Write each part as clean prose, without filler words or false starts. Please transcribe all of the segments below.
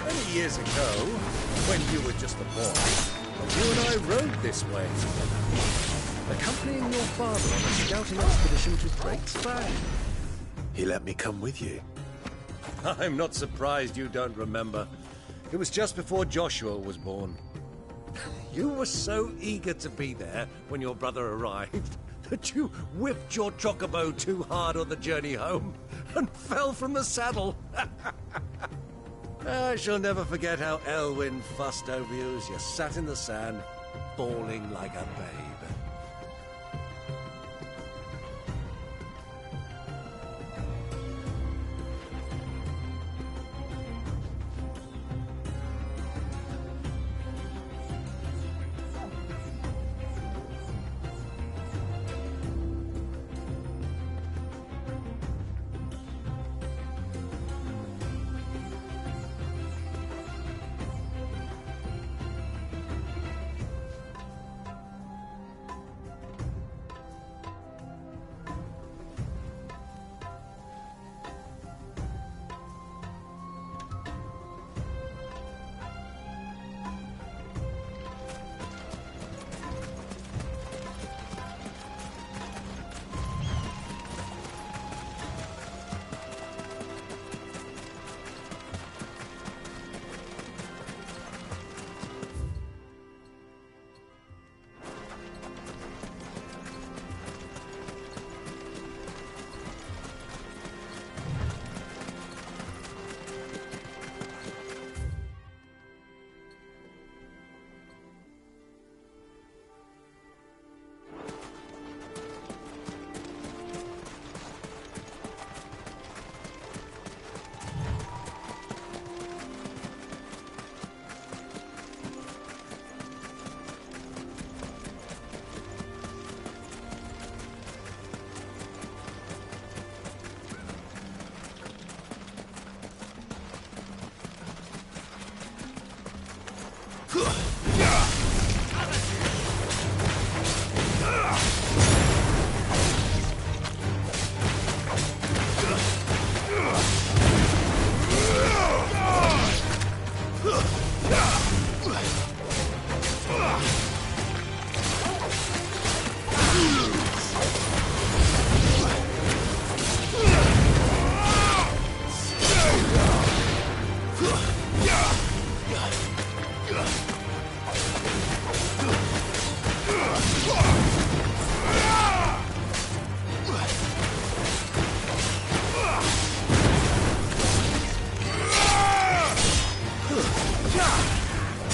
Many years ago, when you were just a boy, you and I rode this way together, accompanying your father on a scouting expedition to Drake's Bay. He let me come with you. I'm not surprised you don't remember. It was just before Joshua was born. You were so eager to be there when your brother arrived that you whipped your chocobo too hard on the journey home and fell from the saddle. I shall never forget how Elwyn fussed over you as you sat in the sand, bawling like a babe.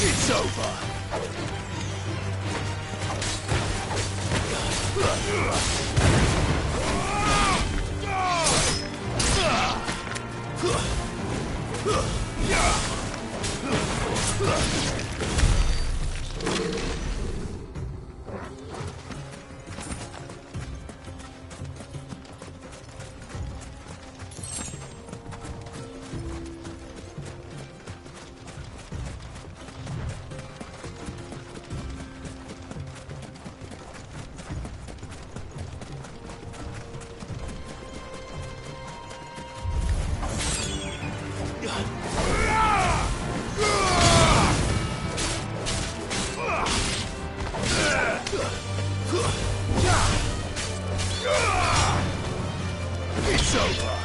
It's over. It's over.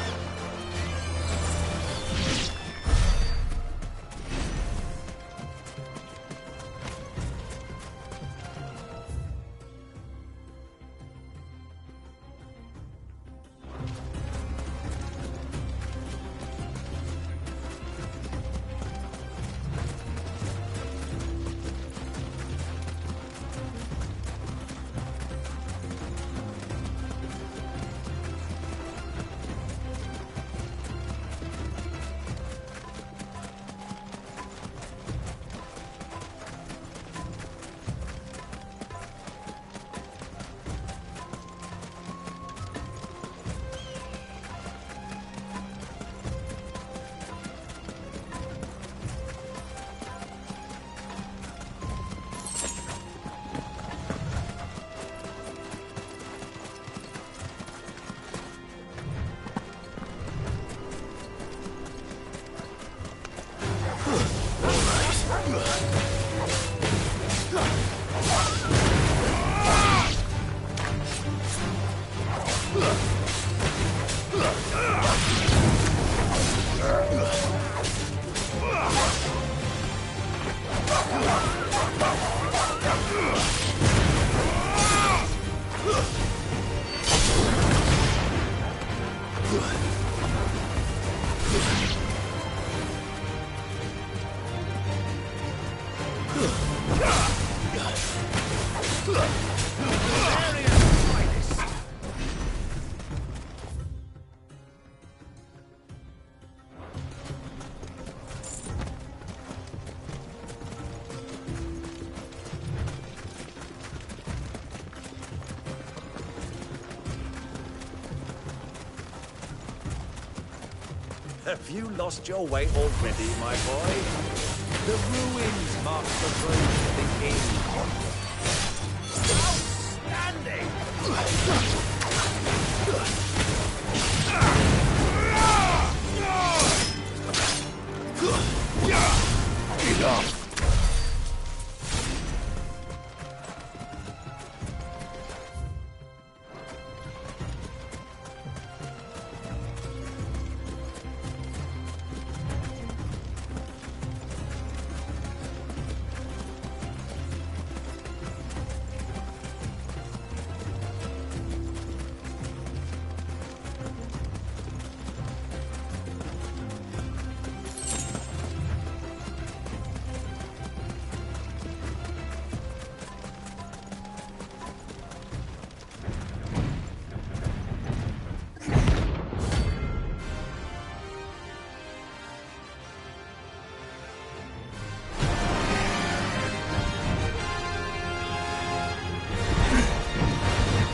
Have you lost your way already, my boy? The ruins mark the road to the inn. Outstanding! Enough!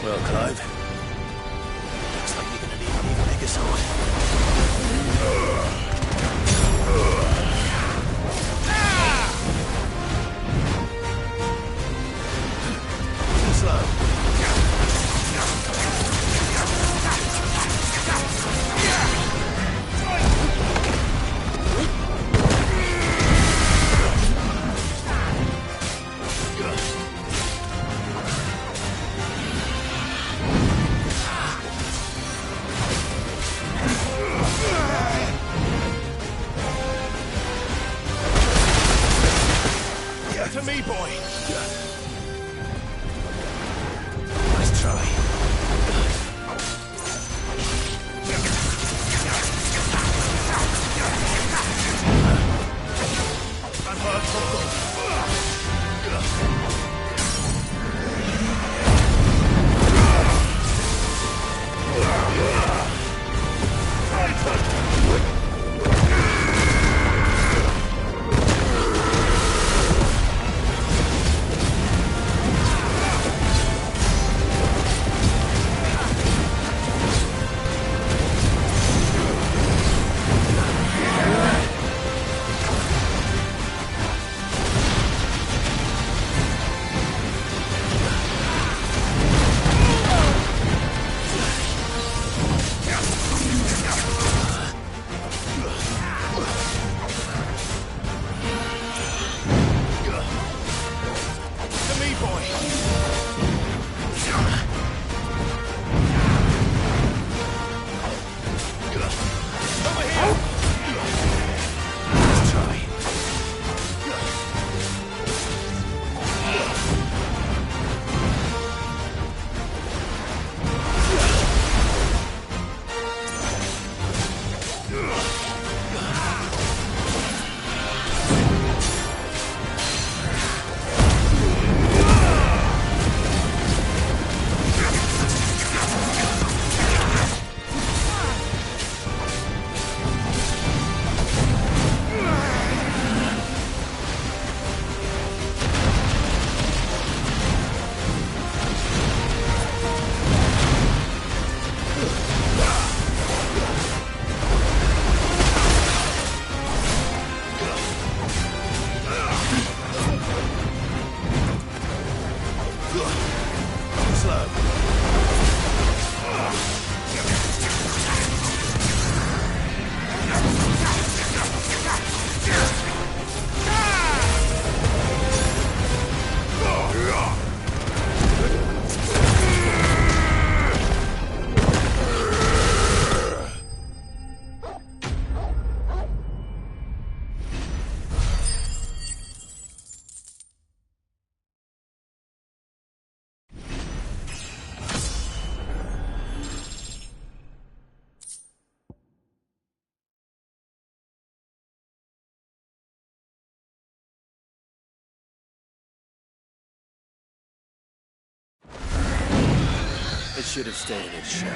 Well, Clive, looks like you're gonna need an even bigger sword. Slow. To me, boy. Nice try. It should have stayed in its shell.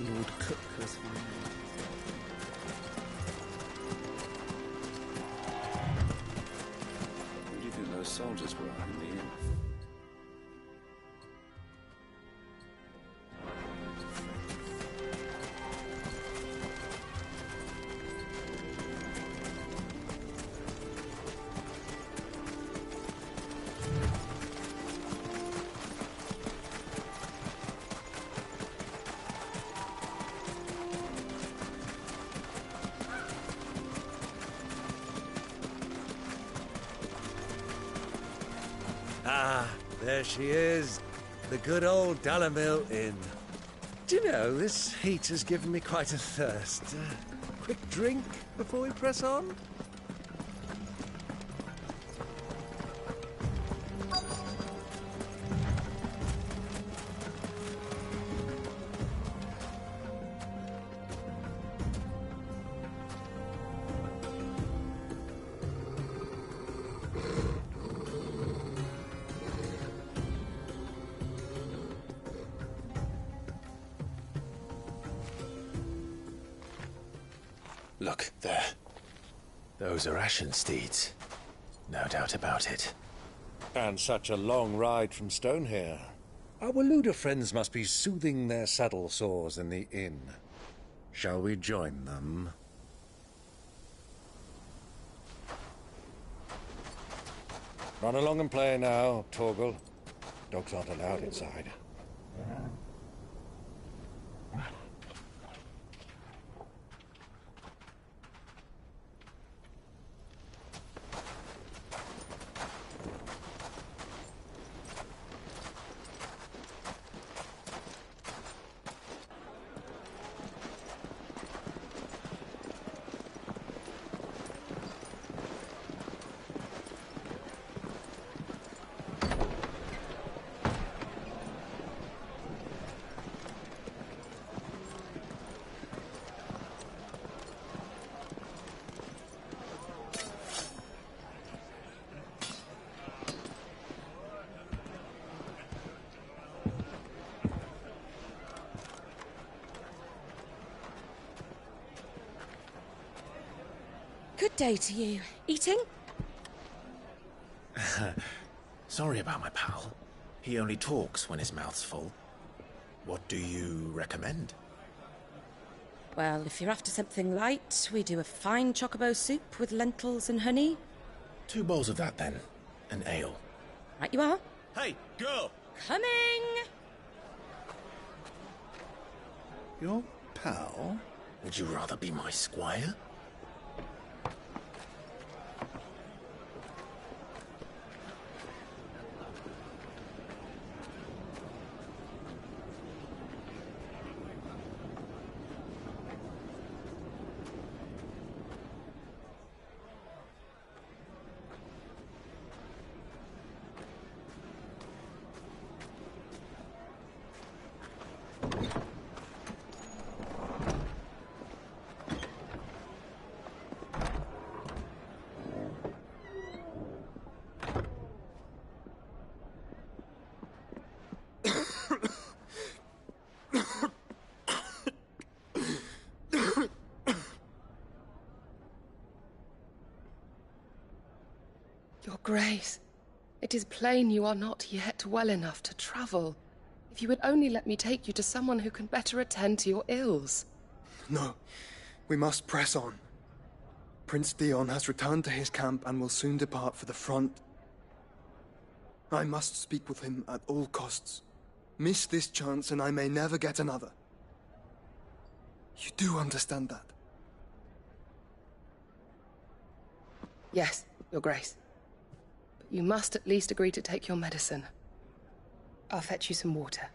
Lord Cook has found. Who do you think those soldiers were in the inn? Ah, there she is. The good old Dalamil Inn. Do you know, this heat has given me quite a thirst. Quick drink before we press on? Look, there. Those are ashen steeds. No doubt about it. And such a long ride from Stone here. Our Waluda friends must be soothing their saddle sores in the inn. Shall we join them? Run along and play now, Torgal. Dogs aren't allowed inside. Good day to you. Eating? Sorry about my pal. He only talks when his mouth's full. What do you recommend? Well, if you're after something light, we do a fine chocobo soup with lentils and honey. 2 bowls of that, then. An ale. Right you are. Hey, girl! Coming! Your pal? Would you rather be my squire? Your Grace, it is plain you are not yet well enough to travel. If you would only let me take you to someone who can better attend to your ills. No, we must press on. Prince Theon has returned to his camp and will soon depart for the front. I must speak with him at all costs. Miss this chance and I may never get another. You do understand that? Yes, Your Grace. But you must at least agree to take your medicine. I'll fetch you some water.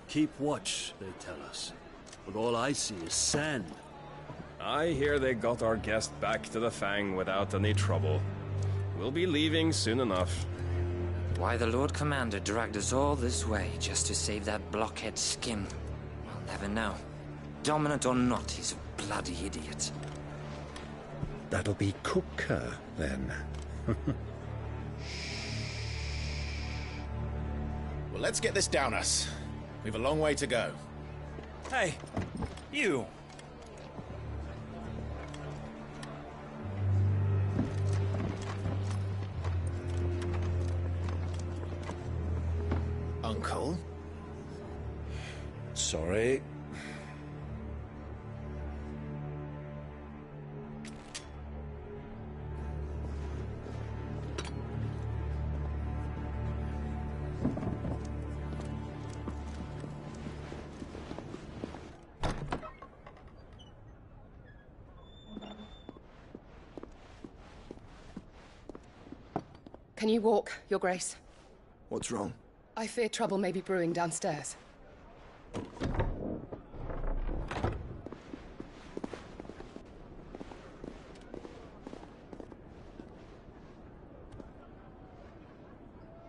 Keep watch, they tell us. But all I see is sand. I hear they got our guest back to the Fang without any trouble. We'll be leaving soon enough. Why the Lord Commander dragged us all this way just to save that blockhead skin, we'll never know. Dominant or not, he's a bloody idiot. That'll be Cooker, then. Well, let's get this down us. We've a long way to go. Hey, you! Uncle? Sorry. Can you walk, Your Grace? What's wrong? I fear trouble may be brewing downstairs.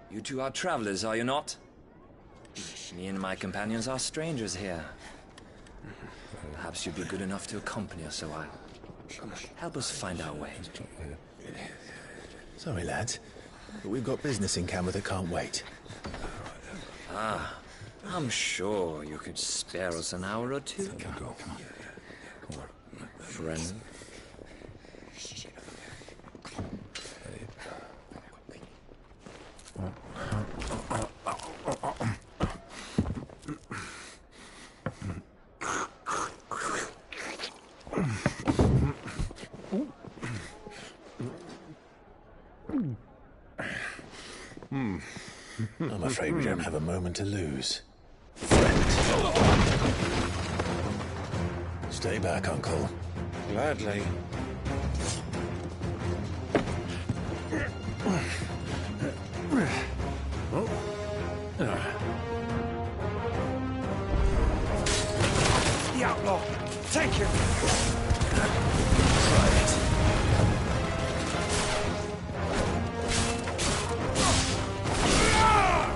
You two are travelers, are you not? Me and my companions are strangers here. Perhaps you'd be good enough to accompany us a while. Help us find our way. Sorry, lads, but we've got business in camera that can't wait. Ah, I'm sure you could spare us an hour or two. Come on. Friend. I'm afraid we don't have a moment to lose. Stay back, Uncle. Gladly. The outlaw! Take him! Try it.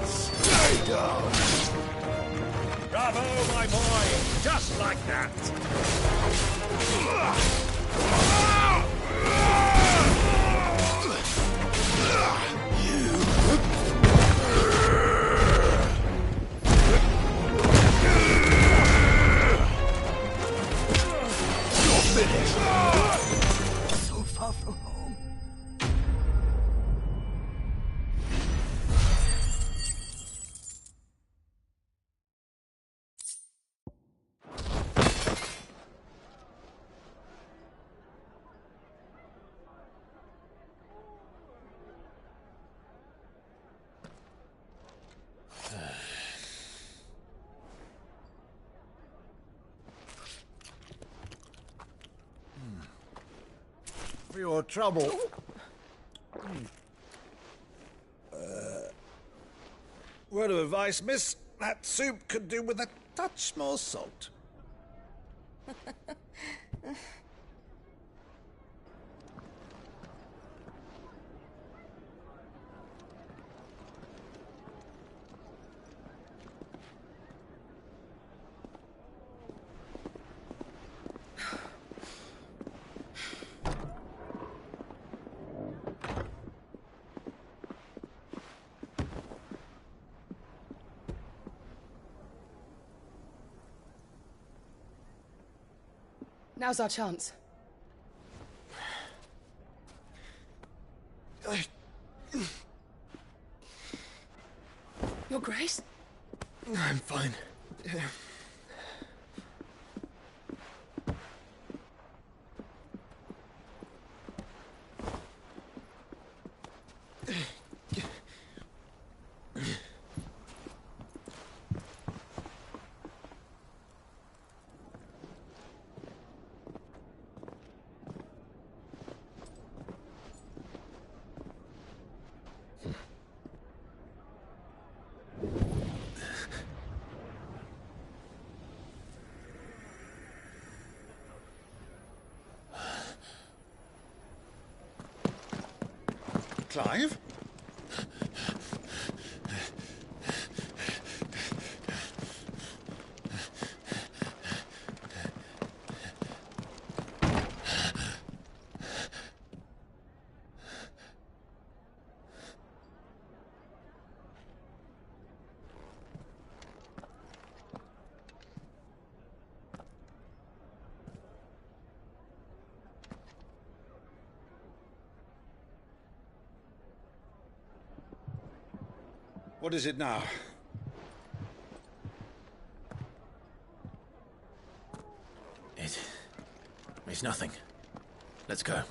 Stay down! Bravo, my boy! Just like that! So far from home. For your trouble. Word of advice, miss. That soup could do with a touch more salt. Now's our chance. Your Grace? I'm fine. Clive? What is it now? It's nothing. Let's go.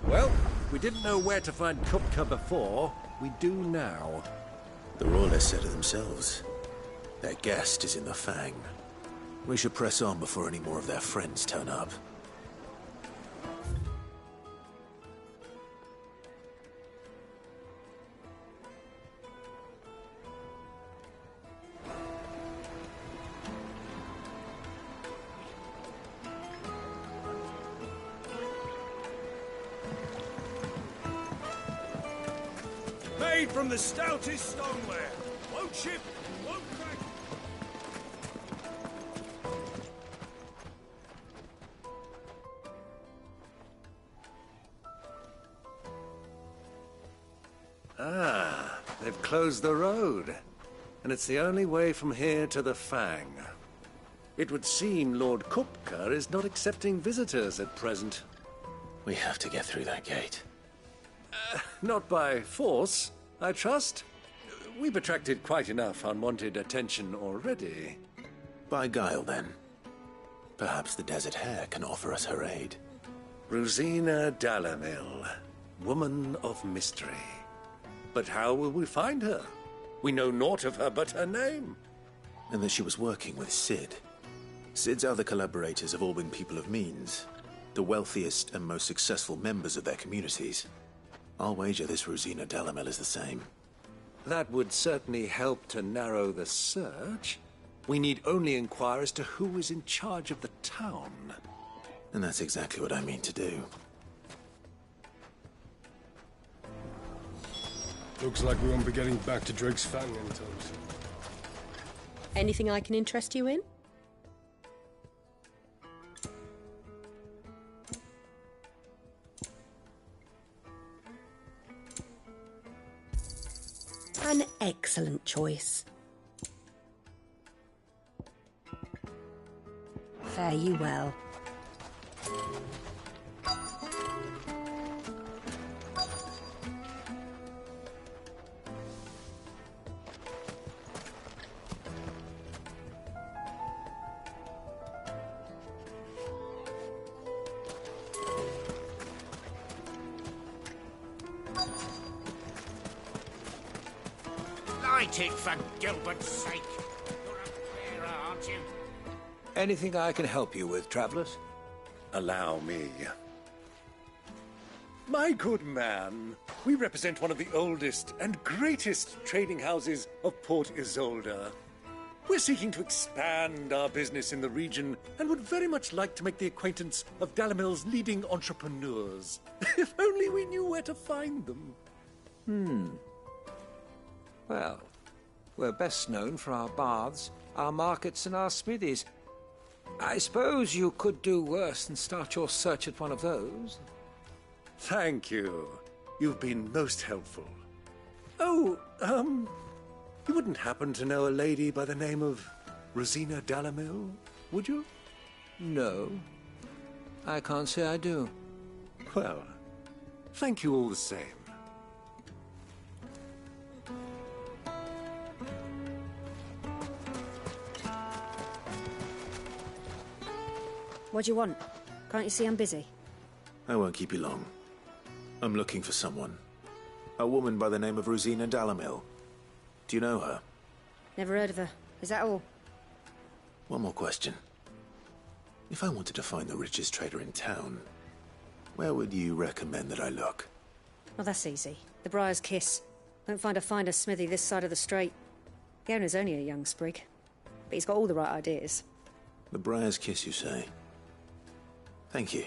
Well, we didn't know where to find Kupka before. We do now. The Royalists said it themselves. Their guest is in the Fang. We should press on before any more of their friends turn up. Made from the stoutest stoneware. Won't chip, won't crack. Ah, they've closed the road. And it's the only way from here to the Fang. It would seem Lord Kupka is not accepting visitors at present. We have to get through that gate. Not by force, I trust. We've attracted quite enough unwanted attention already. By guile, then. Perhaps the Desert Hare can offer us her aid. Rosina Dalamil, woman of mystery. But how will we find her? We know naught of her but her name. And that she was working with Sid. Sid's other collaborators have all been people of means, the wealthiest and most successful members of their communities. I'll wager this Rosina Dalamil is the same. That would certainly help to narrow the search. We need only inquire as to who is in charge of the town. And that's exactly what I mean to do. Looks like we won't be getting back to Drake's Fang anytime soon. Anything I can interest you in? An excellent choice. Fare you well. Light it, for Gilbert's sake. You're a bearer, aren't you? Anything I can help you with, travelers? Allow me. My good man, we represent one of the oldest and greatest trading houses of Port Isolde. We're seeking to expand our business in the region and would very much like to make the acquaintance of Dalamil's leading entrepreneurs. If only we knew where to find them. Well, we're best known for our baths, our markets, and our smithies. I suppose you could do worse than start your search at one of those. Thank you. You've been most helpful. Oh, you wouldn't happen to know a lady by the name of Rosina Dalamil, would you? No, I can't say I do. Well, thank you all the same. What do you want? Can't you see I'm busy? I won't keep you long. I'm looking for someone. A woman by the name of Rosina Dalamil. Do you know her? Never heard of her. Is that all? One more question. If I wanted to find the richest trader in town, where would you recommend that I look? Oh, that's easy. The Briar's Kiss. Won't find a finer smithy this side of the strait. The owner's only a young sprig, but he's got all the right ideas. The Briar's Kiss, you say? Thank you.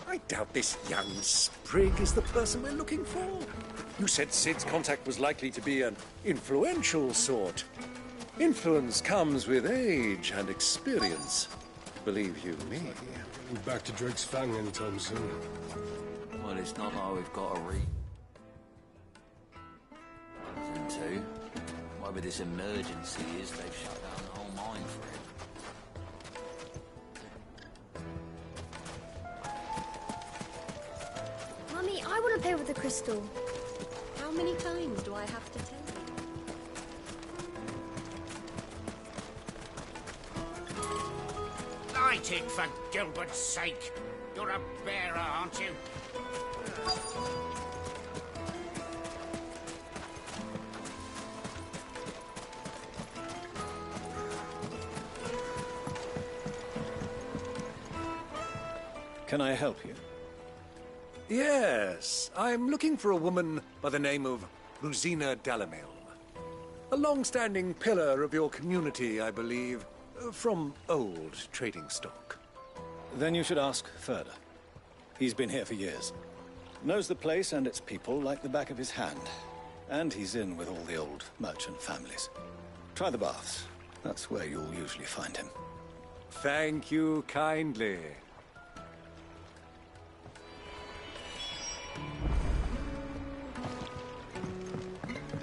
I doubt this young sprig is the person we're looking for. You said Sid's contact was likely to be an influential sort. Influence comes with age and experience. Believe you me. Getting back to Drake's Fang anytime soon. Well, it's not like we've got a into. Whatever this emergency is, they've shut down the whole mine for it. Mummy, I want to play with the crystal. How many times do I have to tell you? Light it, for Gilbert's sake. You're a bearer, aren't you? Can I help you? Yes, I'm looking for a woman by the name of Rosina Dalamil. A long-standing pillar of your community, I believe, from old trading stock. Then you should ask further. He's been here for years. Knows the place and its people like the back of his hand. And he's in with all the old merchant families. Try the baths. That's where you'll usually find him. Thank you kindly. Mummy, I want to play with the crystal. How many times do I have to tell you? Light it, for Gilbert's sake. You're a bearer, aren't you? What? Can't you see I'm busy?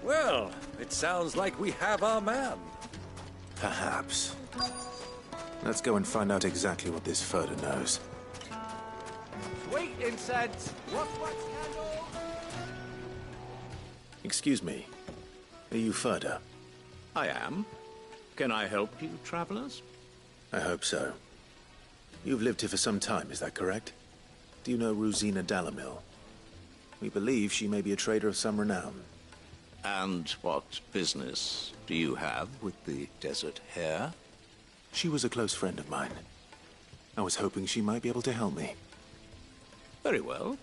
Well, it sounds like we have our man. Perhaps. Let's go and find out exactly what this Ferda knows. Sweet incense! Wax candle! Excuse me. Are you Ferda? I am. Can I help you, travelers? I hope so. You've lived here for some time, is that correct? Do you know Rosina Dalamil? We believe she may be a trader of some renown. And what business do you have with the Desert Hare? She was a close friend of mine. I was hoping she might be able to help me. Very well.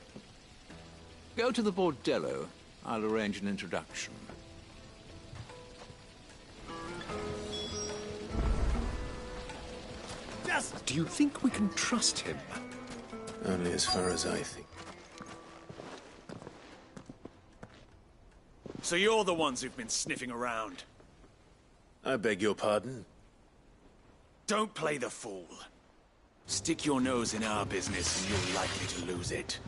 Go to the bordello. I'll arrange an introduction. Do you think we can trust him? Only as far as I think. So you're the ones who've been sniffing around? I beg your pardon? Don't play the fool. Stick your nose in our business and you're likely to lose it.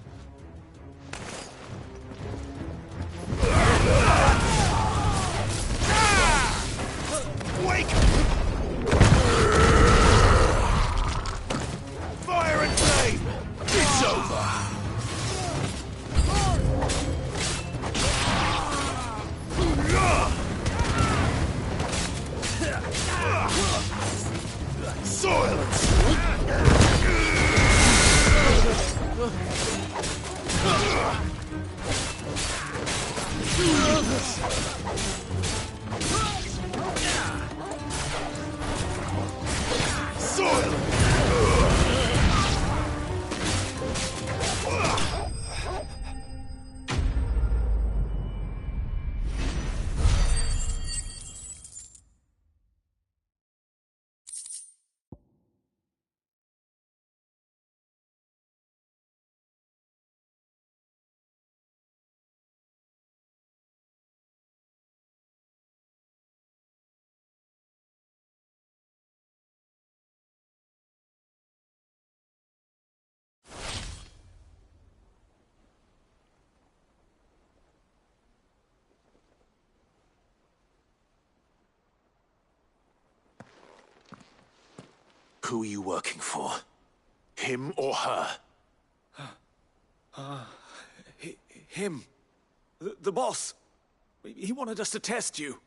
Wake! Fire and flame! It's over! Silence! Who are you working for? Him or her? Him. The boss. He wanted us to test you.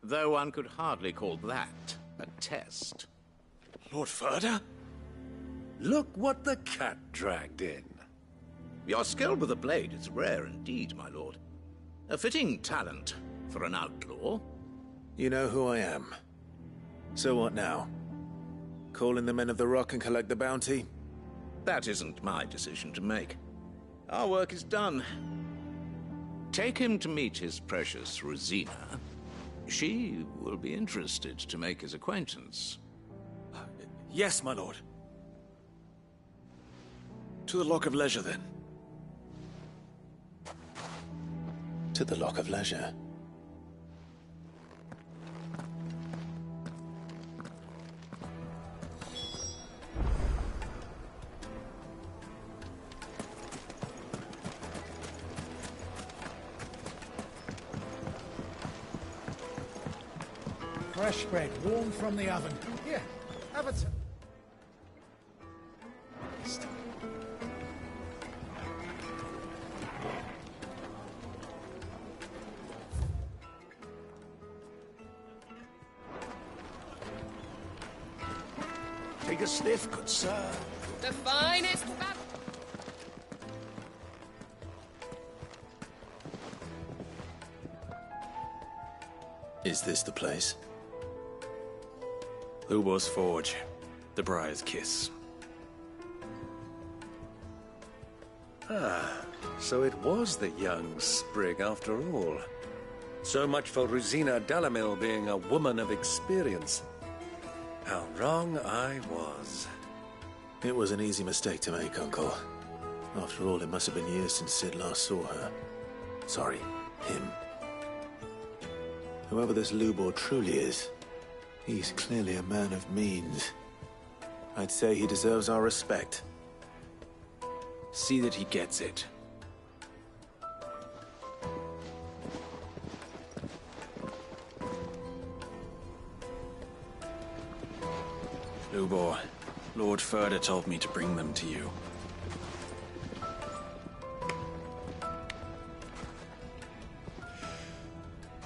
Though one could hardly call that a test. Lord Ferda? Look what the cat dragged in. Your skill with the blade is rare indeed, my lord. A fitting talent for an outlaw. You know who I am. So what now? Call in the men of the Rock and collect the bounty? That isn't my decision to make. Our work is done. Take him to meet his precious Rosina. She will be interested to make his acquaintance. Yes, my lord. To the Lock of Leisure, then. To the Lock of Leisure. Fresh bread, warm from the oven. Here, have it. Take a sniff, good sir. The finest Is this the place? Lubo's Forge. The Briar's Kiss. Ah, so it was the young sprig after all. So much for Rosina Dalamil being a woman of experience. How wrong I was. It was an easy mistake to make, Uncle. After all, it must have been years since Sid last saw her. Sorry, him. Whoever this Lubor truly is, he's clearly a man of means. I'd say he deserves our respect. See that he gets it. Lubor, Lord Ferda told me to bring them to you.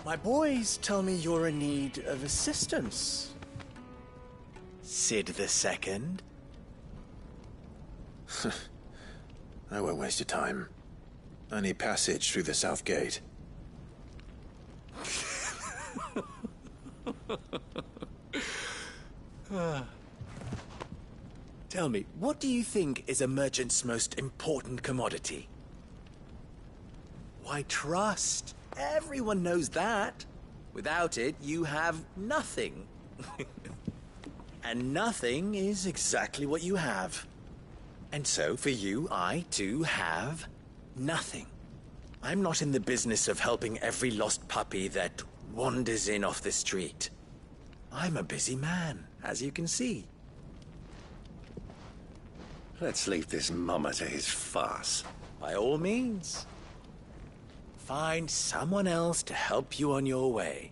My boys tell me you're in need of assistance. Sid the Second? I won't waste your time. I need passage through the south gate. Tell me, what do you think is a merchant's most important commodity? Why, trust. Everyone knows that. Without it, you have nothing. And nothing is exactly what you have. And so, for you, I, too, have nothing. I'm not in the business of helping every lost puppy that wanders in off the street. I'm a busy man, as you can see. Let's leave this mummer to his farce. By all means. Find someone else to help you on your way.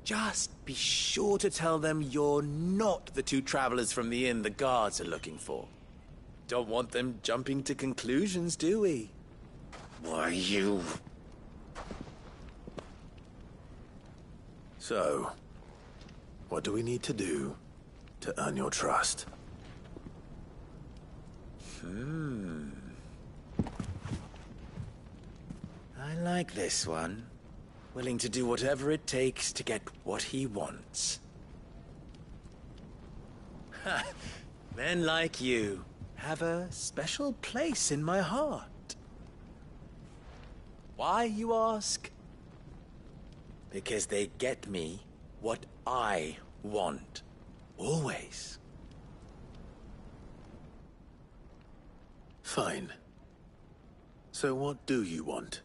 Just be sure to tell them you're not the two travelers from the inn the guards are looking for. Don't want them jumping to conclusions, do we? Why, you... So, what do we need to do to earn your trust? I like this one. Willing to do whatever it takes to get what he wants. Men like you have a special place in my heart. Why, you ask? Because they get me what I want. Always. Fine. So what do you want?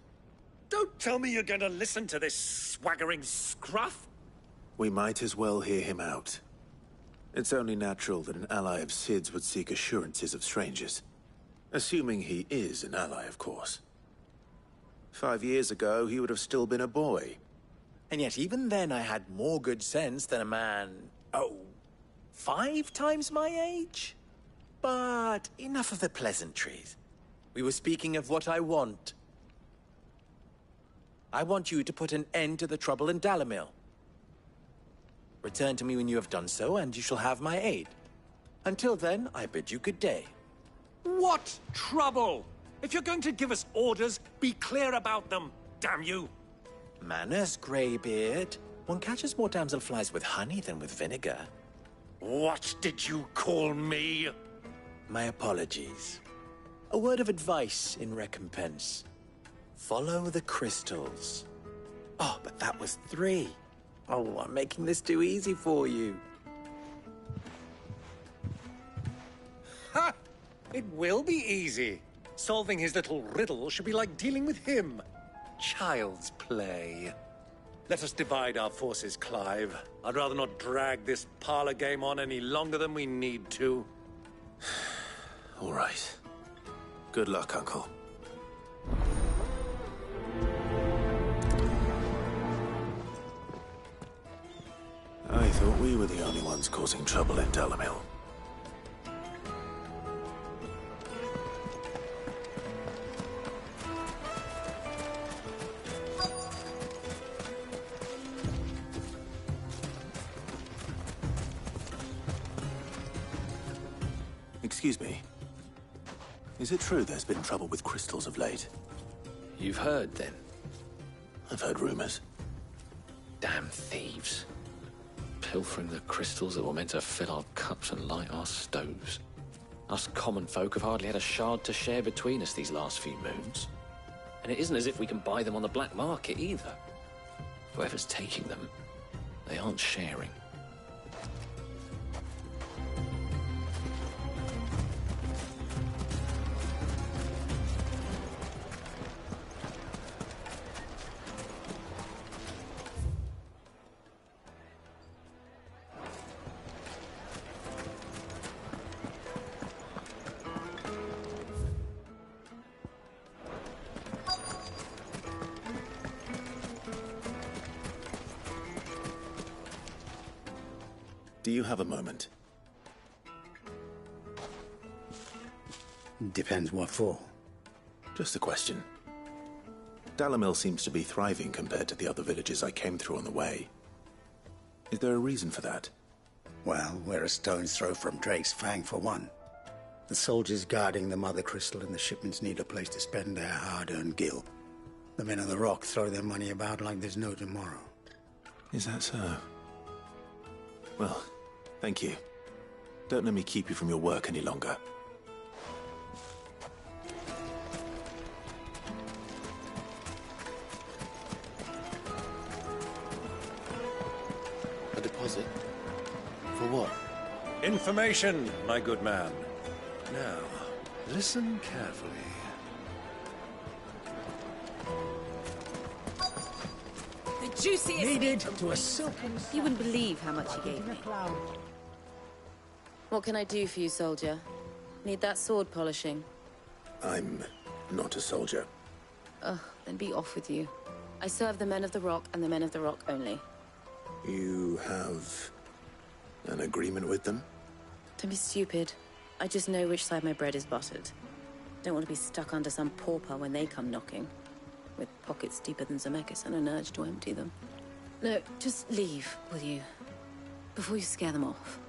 Don't tell me you're going to listen to this swaggering scruff. We might as well hear him out. It's only natural that an ally of Sid's would seek assurances of strangers. Assuming he is an ally, of course. 5 years ago, he would have still been a boy. And yet even then I had more good sense than a man, 5 times my age? But enough of the pleasantries. We were speaking of what I want. I want you to put an end to the trouble in Dalamil. Return to me when you have done so, and you shall have my aid. Until then, I bid you good day. What trouble? If you're going to give us orders, be clear about them, damn you! Manners, Greybeard. One catches more damselflies with honey than with vinegar. What did you call me? My apologies. A word of advice in recompense. Follow the crystals. Oh, but that was 3. Oh, I'm making this too easy for you. Ha! It will be easy. Solving his little riddle should be like dealing with him. Child's play. Let us divide our forces, Clive. I'd rather not drag this parlor game on any longer than we need to. All right. Good luck, Uncle. I thought we were the only ones causing trouble in Dalamil. Excuse me. Is it true there's been trouble with crystals of late? You've heard, then? I've heard rumors. Damn thieves. Pilfering the crystals that were meant to fill our cups and light our stoves. Us common folk have hardly had a shard to share between us these last few moons. And it isn't as if we can buy them on the black market, either. Whoever's taking them, they aren't sharing. Do you have a moment? Depends what for. Just a question. Dalamil seems to be thriving compared to the other villages I came through on the way. Is there a reason for that? Well, we're a stone's throw from Drake's Fang, for one. The soldiers guarding the Mother Crystal and the shipments need a place to spend their hard-earned gil. The men of the Rock throw their money about like there's no tomorrow. Is that so? Well, thank you. Don't let me keep you from your work any longer. A deposit? For what? Information, my good man. Now, listen carefully. The juiciest... Needed to a silken... You wouldn't believe how much he gave me. What can I do for you, soldier? Need that sword polishing? I'm not a soldier. Ugh, then be off with you. I serve the men of the Rock and the men of the Rock only. You have an agreement with them? Don't be stupid. I just know which side my bread is buttered. Don't want to be stuck under some pauper when they come knocking. With pockets deeper than Zemeckis and an urge to empty them. No, just leave, will you? Before you scare them off.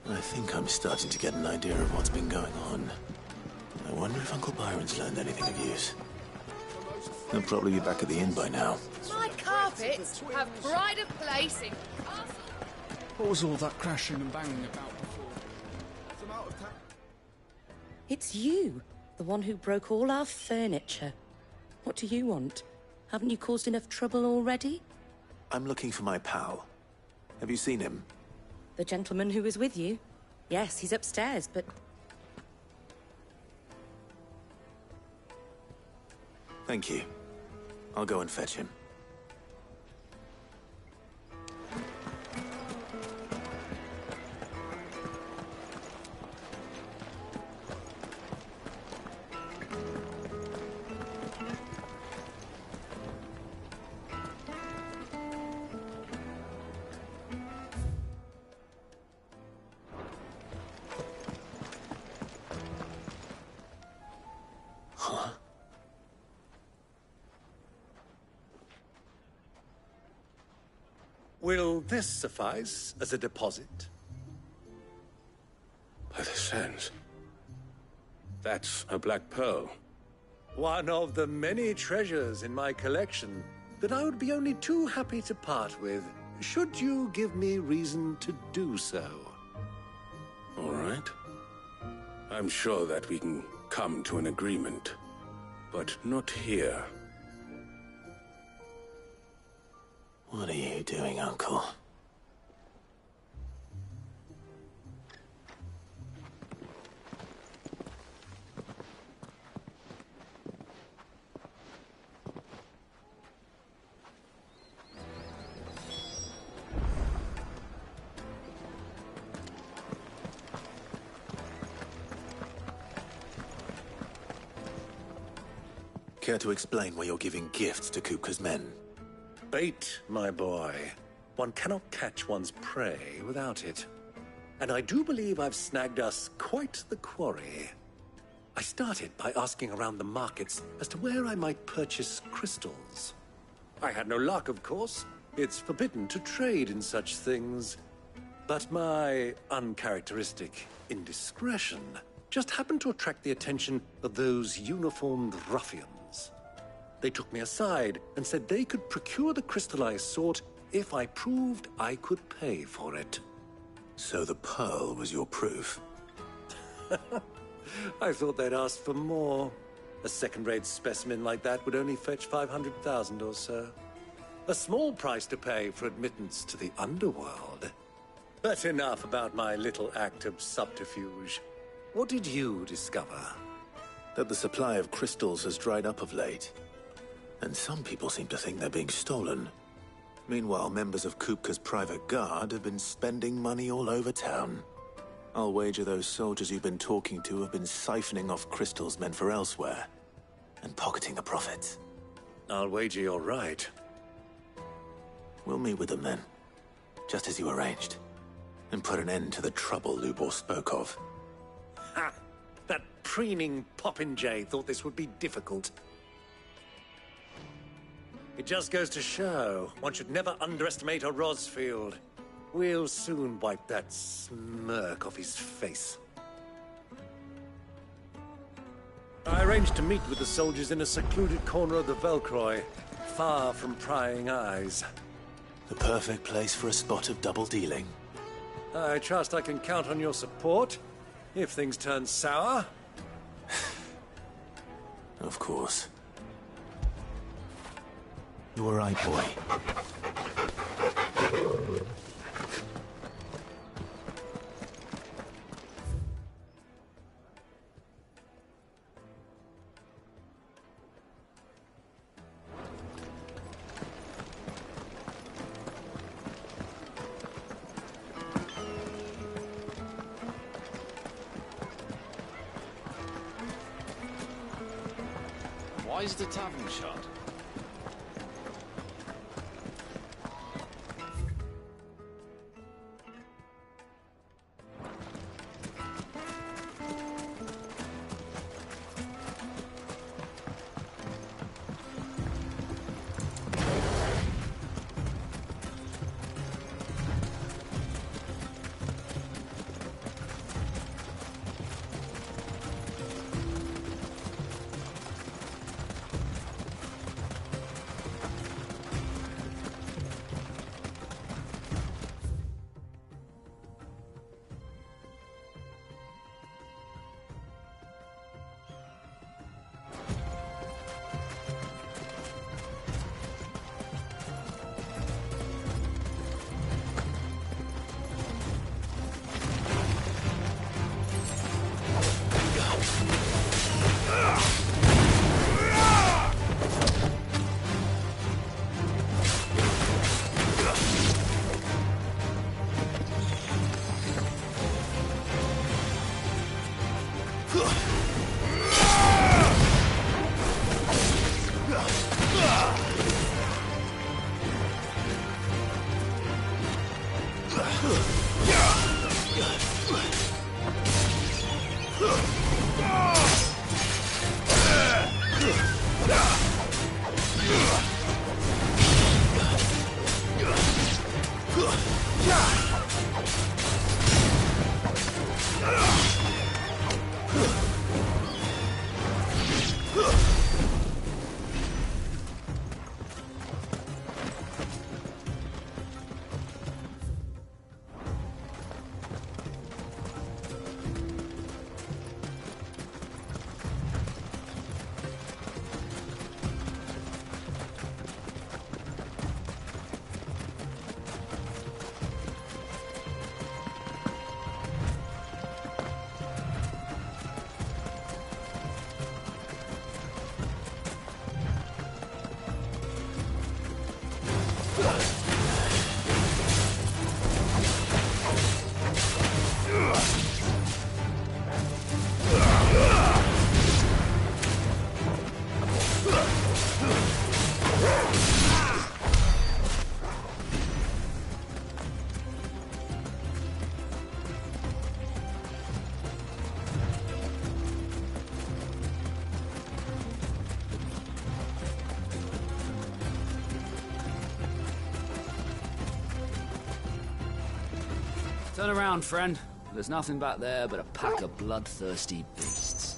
I think I'm starting to get an idea of what's been going on. I wonder if Uncle Byron's learned anything of use. He'll probably be back at the inn by now. My carpets have pride of place in castle. What was all that crashing and banging about before? It's you, the one who broke all our furniture. What do you want? Haven't you caused enough trouble already? I'm looking for my pal. Have you seen him? The gentleman who was with you? Yes, he's upstairs, but... Thank you. I'll go and fetch him. Will this suffice as a deposit? By the sands. That's a black pearl. One of the many treasures in my collection that I would be only too happy to part with, should you give me reason to do so. All right. I'm sure that we can come to an agreement, but not here. What are you doing, Uncle? Care to explain why you're giving gifts to Kupka's men? Bait, my boy. One cannot catch one's prey without it. And I do believe I've snagged us quite the quarry. I started by asking around the markets as to where I might purchase crystals. I had no luck, of course. It's forbidden to trade in such things. But my uncharacteristic indiscretion just happened to attract the attention of those uniformed ruffians. They took me aside and said they could procure the crystal I sought if I proved I could pay for it. So the pearl was your proof? I thought they'd ask for more. A second-rate specimen like that would only fetch 500,000 or so. A small price to pay for admittance to the underworld. But enough about my little act of subterfuge. What did you discover? That the supply of crystals has dried up of late. And some people seem to think they're being stolen. Meanwhile, members of Kupka's private guard have been spending money all over town. I'll wager those soldiers you've been talking to have been siphoning off crystals meant for elsewhere, and pocketing the profits. I'll wager you're right. We'll meet with them then. just as you arranged, and put an end to the trouble Lubor spoke of. Ha! That preening popinjay thought this would be difficult. It just goes to show, one should never underestimate a Rosfield. We'll soon wipe that smirk off his face. I arranged to meet with the soldiers in a secluded corner of the Velcroy, far from prying eyes. The perfect place for a spot of double dealing. I trust I can count on your support, if things turn sour. Of course. You all right, boy? Why is the tavern shut? Turn around, friend. There's nothing back there but a pack of bloodthirsty beasts.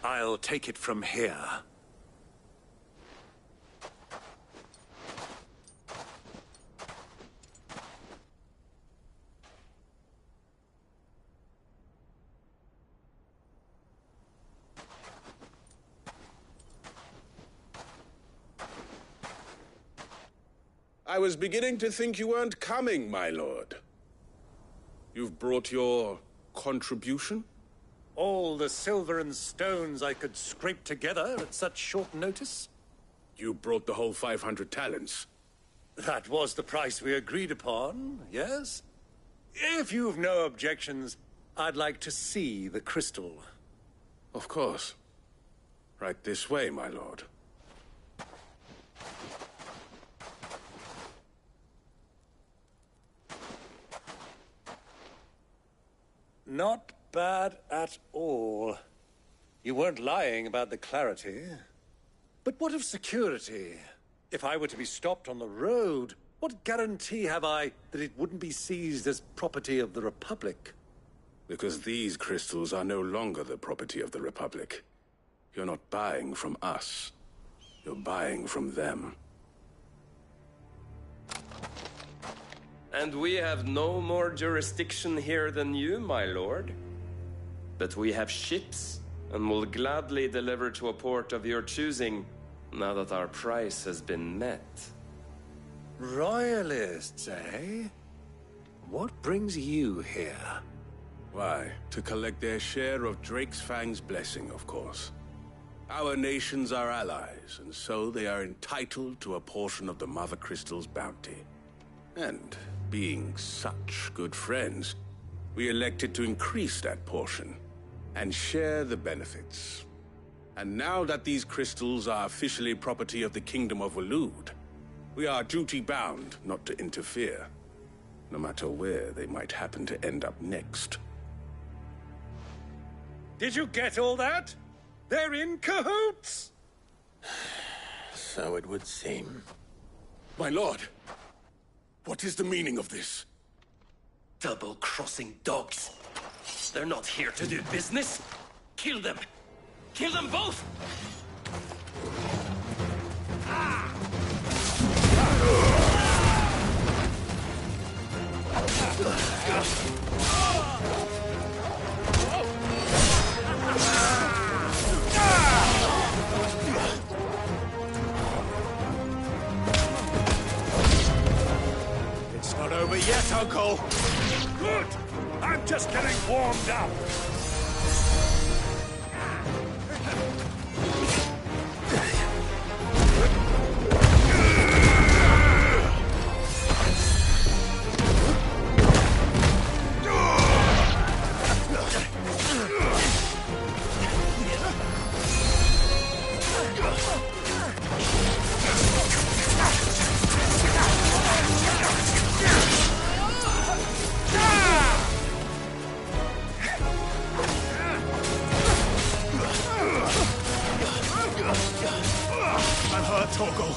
I'll take it from here. I was beginning to think you weren't coming, my lord. You've brought your contribution? All the silver and stones I could scrape together at such short notice? You brought the whole 500 talents. That was the price we agreed upon, yes? If you've no objections, I'd like to see the crystal. Of course. Right this way, my lord. Not bad at all. You weren't lying about the clarity. But what of security? If I were to be stopped on the road, what guarantee have I that it wouldn't be seized as property of the Republic? Because these crystals are no longer the property of the Republic. You're not buying from us. You're buying from them. And we have no more jurisdiction here than you, my lord. But we have ships, and will gladly deliver to a port of your choosing, now that our price has been met. Royalists, eh? What brings you here? Why, to collect their share of Drake's Fang's blessing, of course. Our nations are allies, and so they are entitled to a portion of the Mother Crystal's bounty. And, being such good friends, we elected to increase that portion and share the benefits. And now that these crystals are officially property of the Kingdom of Waloed, we are duty-bound not to interfere, no matter where they might happen to end up next. Did you get all that? They're in cahoots! So it would seem. My lord, what is the meaning of this? Double-crossing dogs. They're not here to do business. Kill them. Kill them both! It's not over yet, Uncle. Good. I'm just getting warmed up. I'm hurt, Torgal.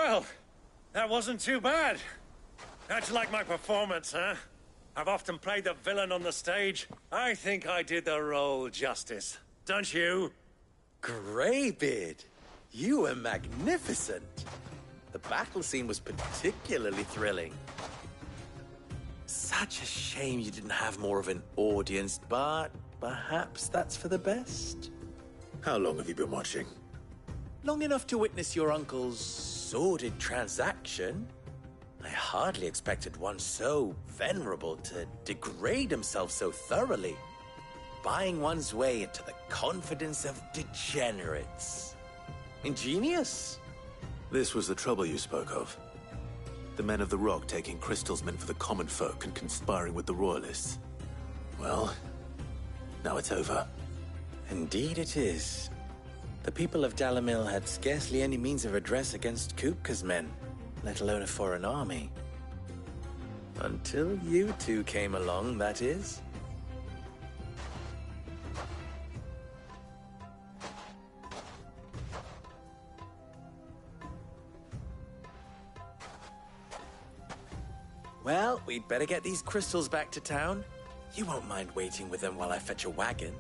Well, that wasn't too bad. How'd you like my performance, huh? I've often played the villain on the stage. I think I did the role justice. Don't you? Greybeard, you were magnificent. The battle scene was particularly thrilling. Such a shame you didn't have more of an audience, but perhaps that's for the best. How long have you been watching? Long enough to witness your uncle's sordid transaction. I hardly expected one so venerable to degrade himself so thoroughly, buying one's way into the confidence of degenerates. Ingenious. This was the trouble you spoke of. The men of the Rock taking crystals meant for the common folk and conspiring with the Royalists. Well, now it's over. Indeed it is. The people of Dalamil had scarcely any means of redress against Kupka's men, let alone a foreign army. Until you two came along, that is. Well, we'd better get these crystals back to town. You won't mind waiting with them while I fetch a wagon.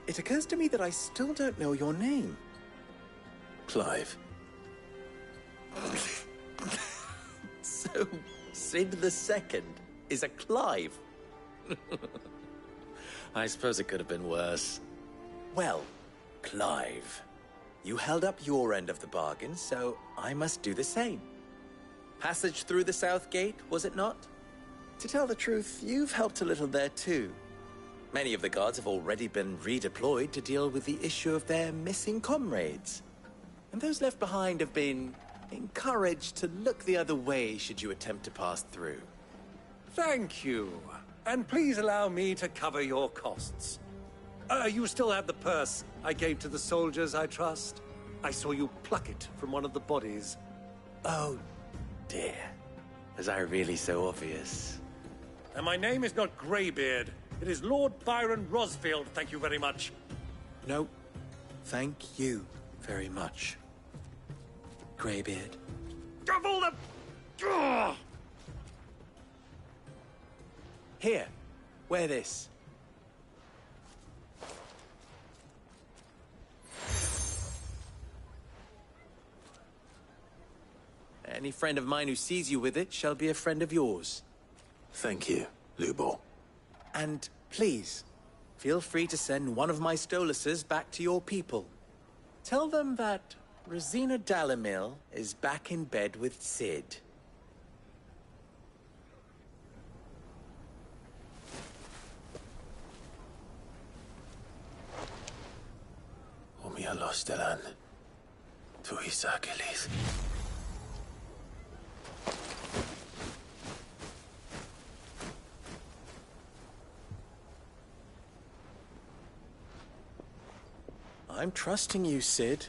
It occurs to me that I still don't know your name. Clive. So, Sid the Second is a Clive? I suppose it could have been worse. Well, Clive, you held up your end of the bargain, so I must do the same. Passage through the South Gate, was it not? To tell the truth, you've helped a little there too. Many of the guards have already been redeployed to deal with the issue of their missing comrades. And those left behind have been encouraged to look the other way should you attempt to pass through. Thank you. And please allow me to cover your costs. You still have the purse I gave to the soldiers, I trust? I saw you pluck it from one of the bodies. Oh, dear. Was I really so obvious? And my name is not Greybeard. It is Lord Byron Rosfield, thank you very much. No, thank you very much, Greybeard. Of all the... Ugh! Here, wear this. Any friend of mine who sees you with it shall be a friend of yours. Thank you, Lubor. And please, feel free to send one of my Stoluses back to your people. Tell them that Rosina Dalamil is back in bed with Sid. Umia Lostelan. Tuisa Achilles. I'm trusting you, Sid.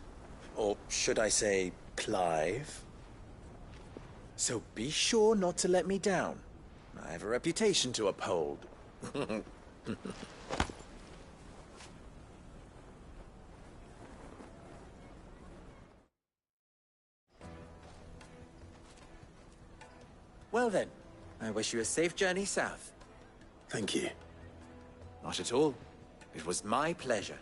Or should I say, Clive. So be sure not to let me down. I have a reputation to uphold. Well then, I wish you a safe journey south. Thank you. Not at all. It was my pleasure.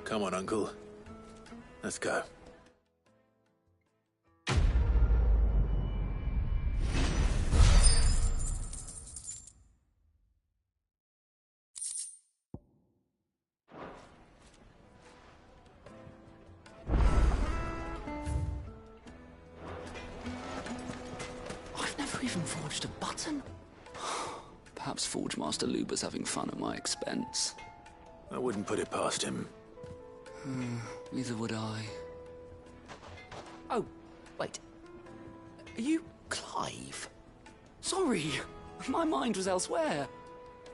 Come on, Uncle. Let's go. I've never even forged a button. Perhaps Forge Master Luber's having fun at my expense. I wouldn't put it past him. Neither would I. Oh, wait. Are you Clive? Sorry, my mind was elsewhere.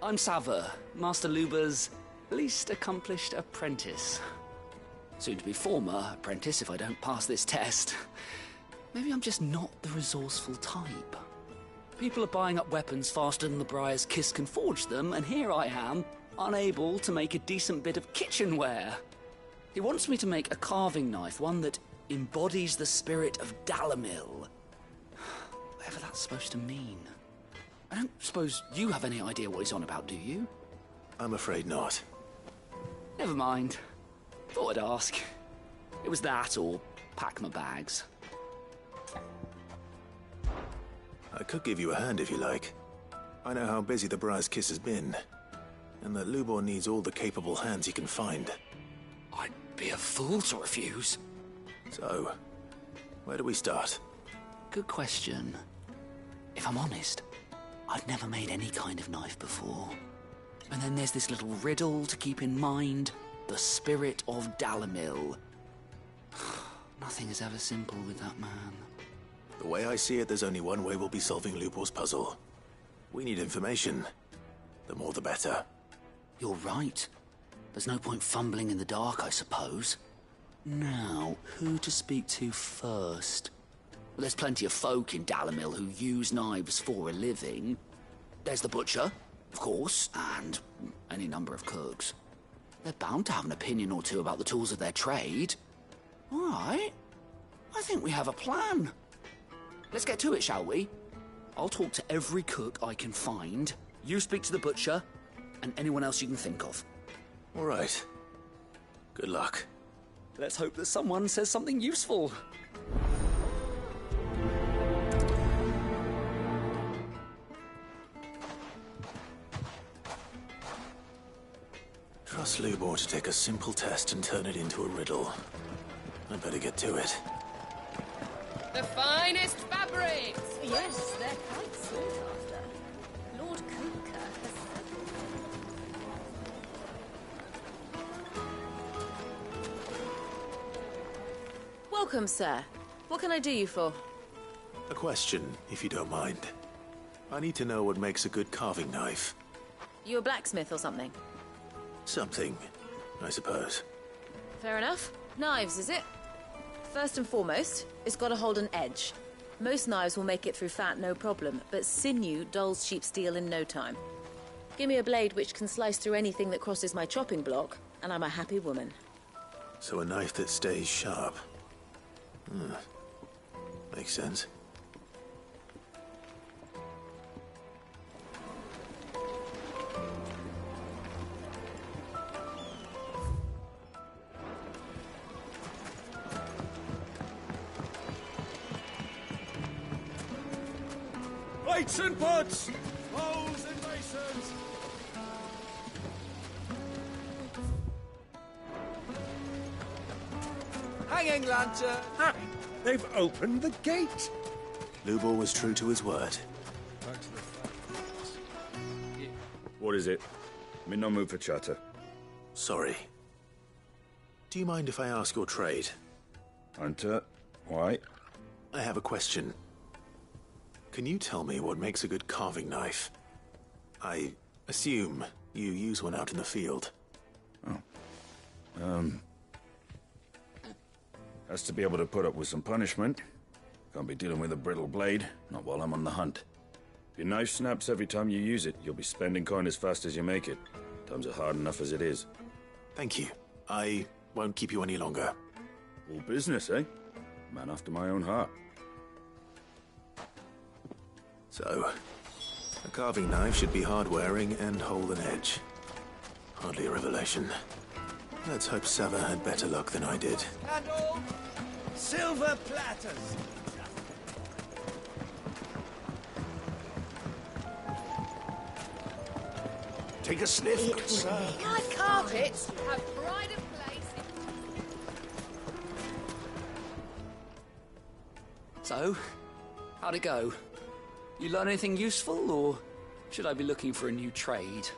I'm Sava, Master Luber's Least accomplished apprentice. Soon to be former apprentice if I don't pass this test. Maybe I'm just not the resourceful type. People are buying up weapons faster than the Briar's Kiss can forge them, and here I am, unable to make a decent bit of kitchenware. He wants me to make a carving knife, one that embodies the spirit of Dalamil. Whatever that's supposed to mean. I don't suppose you have any idea what he's on about, do you? I'm afraid not. Never mind. Thought I'd ask. It was that or pack my bags. I could give you a hand if you like. I know how busy the Briar's Kiss has been, and that Lubor needs all the capable hands he can find. I'd be a fool to refuse. So, where do we start? Good question. If I'm honest, I've never made any kind of knife before. And then there's this little riddle to keep in mind. The spirit of Dalamil. Nothing is ever simple with that man. The way I see it, there's only one way we'll be solving Lubor's puzzle. We need information. The more the better. You're right. There's no point fumbling in the dark, I suppose. Now, who to speak to first? Well, there's plenty of folk in Dalamil who use knives for a living. There's the butcher, of course, and any number of cooks. They're bound to have an opinion or two about the tools of their trade. All right. I think we have a plan. Let's get to it, shall we? I'll talk to every cook I can find. You speak to the butcher, and anyone else you can think of. All right. Good luck. Let's hope that someone says something useful. Trust Lubor to take a simple test and turn it into a riddle. I'd better get to it. The finest fabrics! Yes, they're quite sought after. Lord Cooker has Welcome, sir. What can I do you for? A question, if you don't mind. I need to know what makes a good carving knife. You a blacksmith or something? Something, I suppose. Fair enough. Knives, is it? First and foremost, it's got to hold an edge. Most knives will make it through fat, no problem, but sinew dulls cheap steel in no time. Give me a blade which can slice through anything that crosses my chopping block, and I'm a happy woman. So a knife that stays sharp. Makes sense. Plates and pots! Bowls and basins! Hanging lantern! Ah, they've opened the gate! Lubor was true to his word. What is it? I'm in no mood for chatter. Sorry. Do you mind if I ask your trade? Hunter, why? I have a question. Can you tell me what makes a good carving knife? I assume you use one out in the field. Has to be able to put up with some punishment. Can't be dealing with a brittle blade, not while I'm on the hunt. If your knife snaps every time you use it, you'll be spending coin as fast as you make it. Times are hard enough as it is. Thank you. I won't keep you any longer. All business, eh? Man after my own heart. So, a carving knife should be hard-wearing and hold an edge. Hardly a revelation. Let's hope Sava had better luck than I did. Candle! Silver platters! Take a sniff, good sir. Like carpets, you have pride of place. So, how'd it go? You learn anything useful, or should I be looking for a new trade?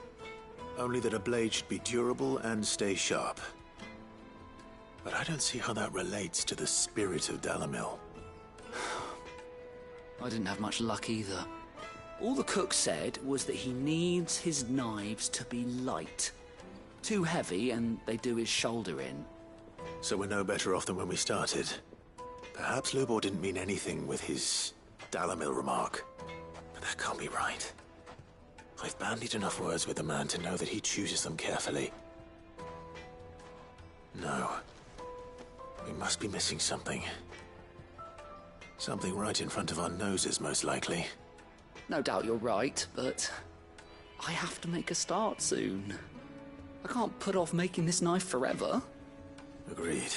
Only that a blade should be durable and stay sharp. But I don't see how that relates to the spirit of Dalamil. I didn't have much luck either. All the cook said was that he needs his knives to be light. Too heavy, and they do his shoulder in. So we're no better off than when we started. Perhaps Lubor didn't mean anything with his Dalamil remark. But that can't be right. I've bandied enough words with the man to know that he chooses them carefully. No. We must be missing something. Something right in front of our noses, most likely. No doubt you're right, but I have to make a start soon. I can't put off making this knife forever. Agreed.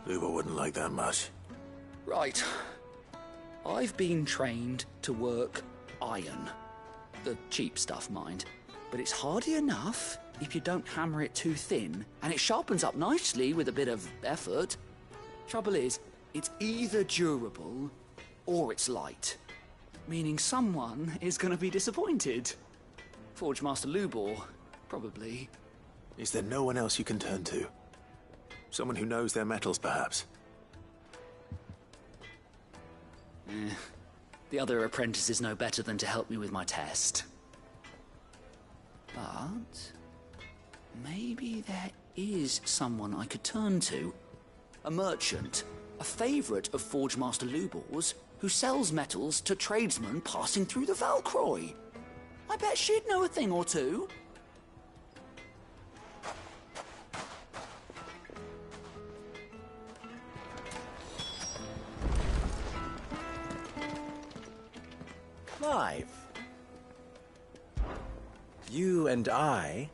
Lubor wouldn't like that much. Right. I've been trained to work iron. The cheap stuff, mind. But it's hardy enough if you don't hammer it too thin, and it sharpens up nicely with a bit of effort. Trouble is, it's either durable or it's light. Meaning someone is going to be disappointed. Forge Master Lubor, probably. Is there no one else you can turn to? Someone who knows their metals, perhaps? The other apprentices know better than to help me with my test. But maybe there is someone I could turn to. A merchant, a favourite of Forge Master Lubor's, who sells metals to tradesmen passing through the Valcroy. I bet she'd know a thing or two. Clive. You and I...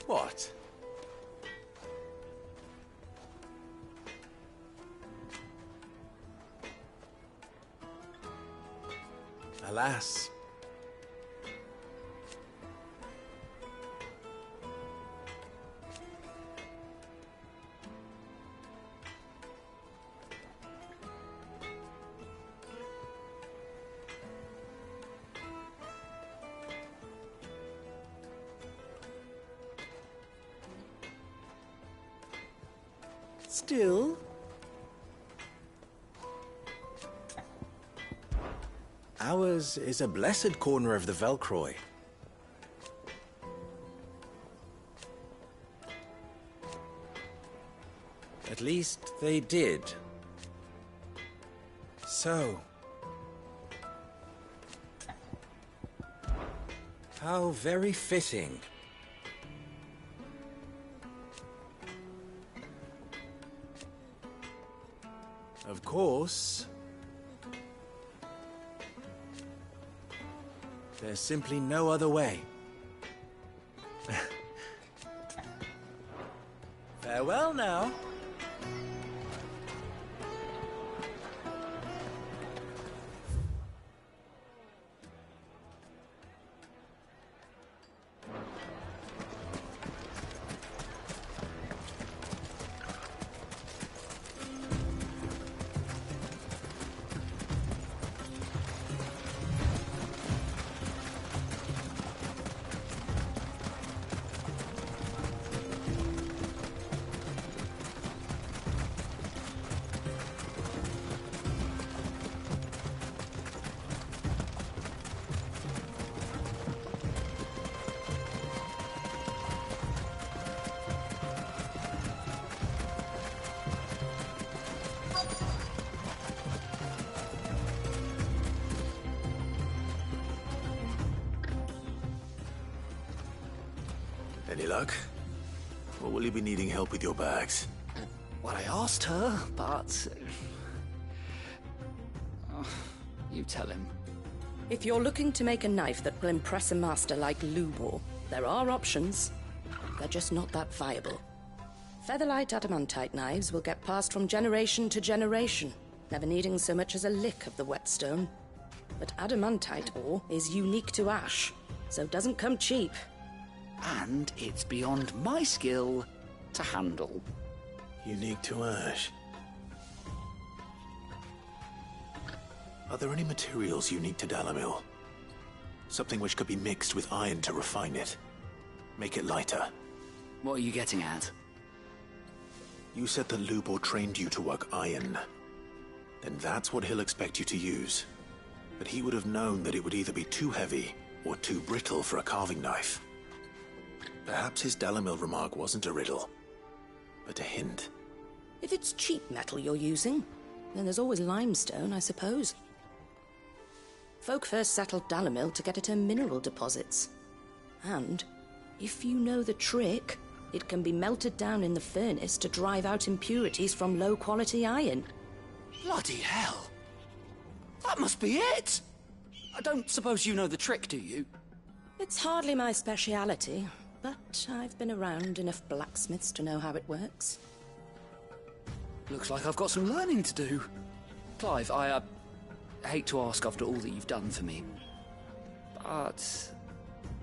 What? Alas. Still... Ours is a blessed corner of the Valcroy. At least they did. So... how very fitting. Of course, there's simply no other way. Farewell now. Any luck? Or will you be needing help with your bags? Well, I asked her, but... you tell him. If you're looking to make a knife that will impress a master like Lubor, there are options. They're just not that viable. Featherlight adamantite knives will get passed from generation to generation, never needing so much as a lick of the whetstone. But adamantite ore is unique to ash, so it doesn't come cheap. And it's beyond my skill to handle. Unique to ash. Are there any materials unique to Dalamil? Something which could be mixed with iron to refine it. Make it lighter. What are you getting at? You said that Lubor trained you to work iron. Then that's what he'll expect you to use. but he would have known that it would either be too heavy or too brittle for a carving knife. Perhaps his Dalamil remark wasn't a riddle, but a hint. If it's cheap metal you're using, then there's always limestone, I suppose. Folk first settled Dalamil to get at her mineral deposits. And, if you know the trick, it can be melted down in the furnace to drive out impurities from low-quality iron. Bloody hell! That must be it! I don't suppose you know the trick, do you? It's hardly my speciality, but I've been around enough blacksmiths to know how it works. Looks like I've got some learning to do. Clive, I hate to ask after all that you've done for me, but...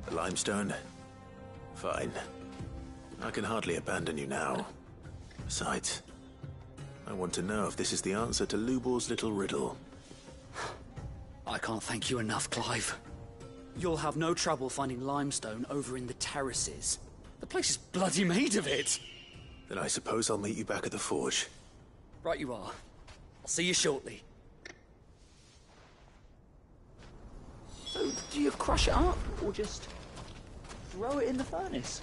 The limestone? Fine. I can hardly abandon you now. Besides, I want to know if this is the answer to Lubor's little riddle. I can't thank you enough, Clive. You'll have no trouble finding limestone over in the terraces. The place is bloody made of it. Then I suppose I'll meet you back at the forge. Right you are. I'll see you shortly. So, do you crush it up, or just throw it in the furnace?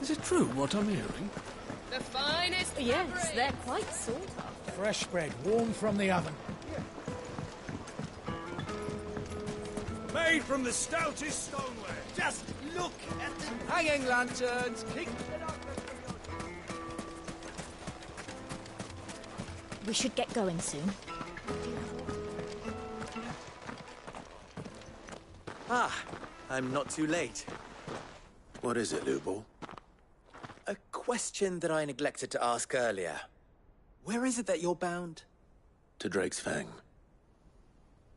Is it true what I'm hearing? The finest Yes, fabric. they're quite sought after. Fresh bread, warm from the oven. Made from the stoutest stoneware. Just look at the hanging lanterns. Keep it up. We should get going soon. Ah, I'm not too late. What is it, Lubor? A question that I neglected to ask earlier. Where is it that you're bound? To Drake's Fang.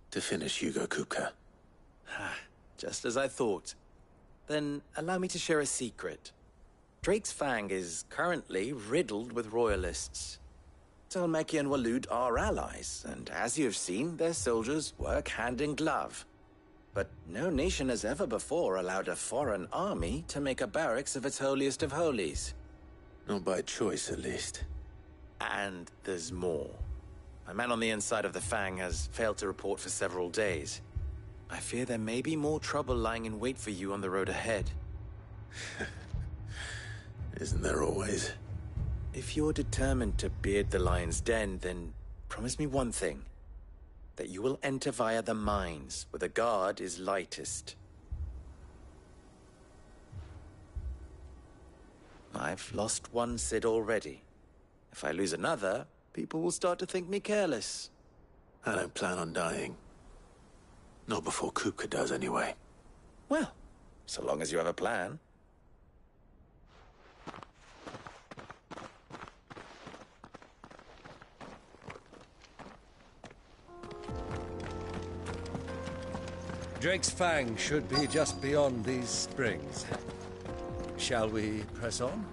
To finish Hugo Kupka. Just as I thought. Then allow me to share a secret. Drake's Fang is currently riddled with royalists. Talmeki and Walud are allies, and as you've seen, their soldiers work hand in glove. But no nation has ever before allowed a foreign army to make a barracks of its holiest of holies. Not by choice, at least. And there's more. A man on the inside of the Fang has failed to report for several days. I fear there may be more trouble lying in wait for you on the road ahead. Isn't there always? If you're determined to beard the lion's den, then promise me one thing. That you will enter via the mines, where the guard is lightest. I've lost one Cid already. If I lose another, people will start to think me careless. I don't plan on dying. Not before Kupka does, anyway. Well, so long as you have a plan. Drake's Fang should be just beyond these springs. Shall we press on?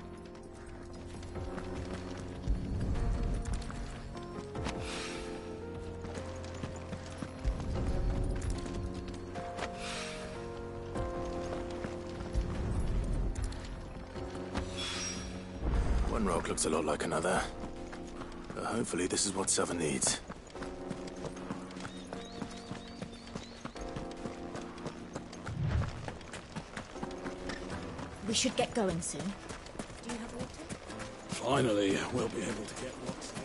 One rock looks a lot like another. But hopefully this is what Southern needs. We should get going soon. Do you have water? Finally, we'll be able to get what's over.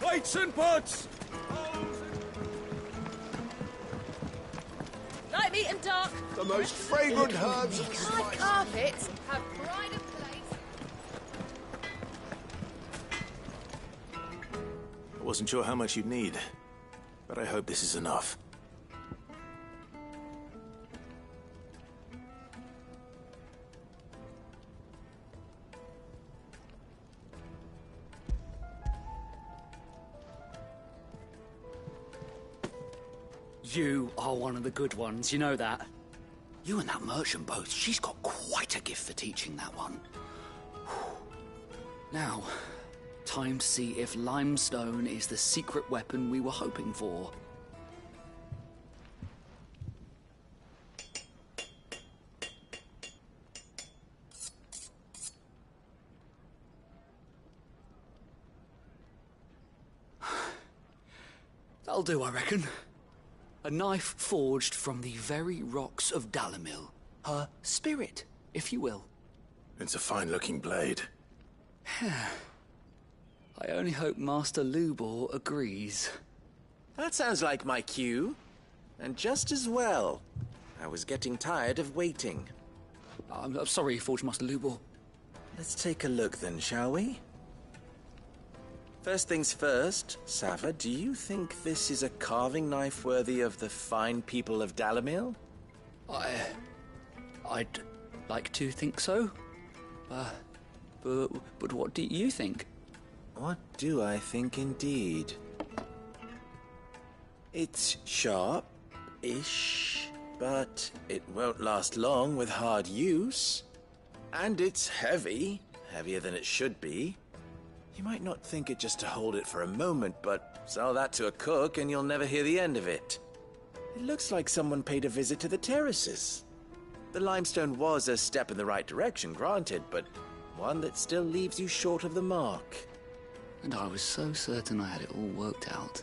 Plates and pots! Light meat and dark. The most fragrant herbs. My carpets have pride of place. Wasn't sure how much you'd need, but I hope this is enough. You are one of the good ones, you know that? You and that merchant both, she's got quite a gift for teaching that one. Now, time to see if limestone is the secret weapon we were hoping for. That'll do, I reckon. A knife forged from the very rocks of Dalamil. Her spirit, if you will. It's a fine-looking blade. I only hope Master Lubor agrees. That sounds like my cue. And just as well. I was getting tired of waiting. I'm sorry, Forge Master Lubor. Let's take a look then, shall we? First things first, Sava, do you think this is a carving knife worthy of the fine people of Dalamil? I'd like to think so. But what do you think? What do I think indeed? It's sharp-ish, but it won't last long with hard use. And it's heavy, heavier than it should be. You might not think it just to hold it for a moment, but sell that to a cook and you'll never hear the end of it. It looks like someone paid a visit to the terraces. The limestone was a step in the right direction, granted, but one that still leaves you short of the mark. And I was so certain I had it all worked out.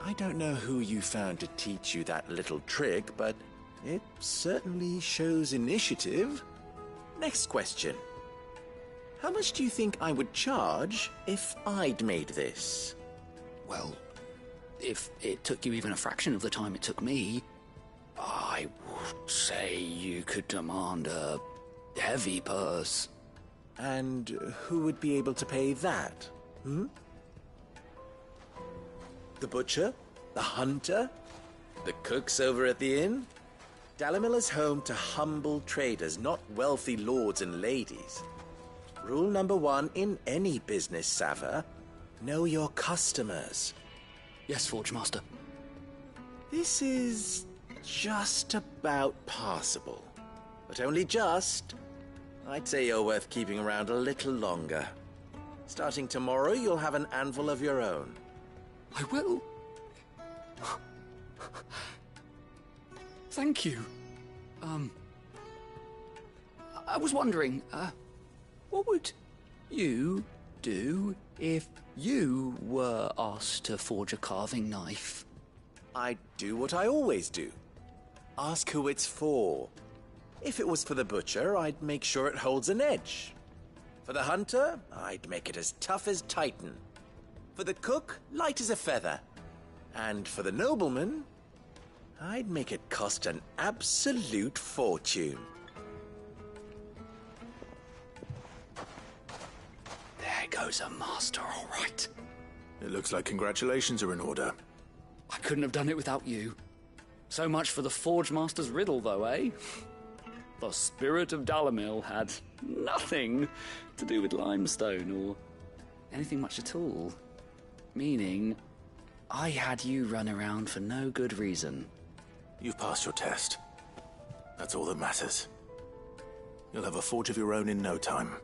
I don't know who you found to teach you that little trick, but it certainly shows initiative. Next question. How much do you think I would charge if I'd made this? Well, if it took you even a fraction of the time it took me, I would say you could demand a heavy purse. And who would be able to pay that? The butcher? The hunter? The cooks over at the inn? Dalamil is home to humble traders, not wealthy lords and ladies. Rule number 1 in any business, Sava. Know your customers. Yes, Forge Master. This is just about passable. But only just. I'd say you're worth keeping around a little longer. Starting tomorrow, you'll have an anvil of your own. I will. Thank you. I was wondering, what would you do if you were asked to forge a carving knife? I'd do what I always do. Ask who it's for. If it was for the butcher, I'd make sure it holds an edge. For the hunter, I'd make it as tough as Titan. For the cook, light as a feather. And for the nobleman, I'd make it cost an absolute fortune. There goes a master, all right. It looks like congratulations are in order. I couldn't have done it without you. So much for the Forge Master's riddle, though, eh? The spirit of Dalamil had nothing to do with limestone or anything much at all. Meaning, I had you run around for no good reason. You've passed your test. That's all that matters. You'll have a forge of your own in no time.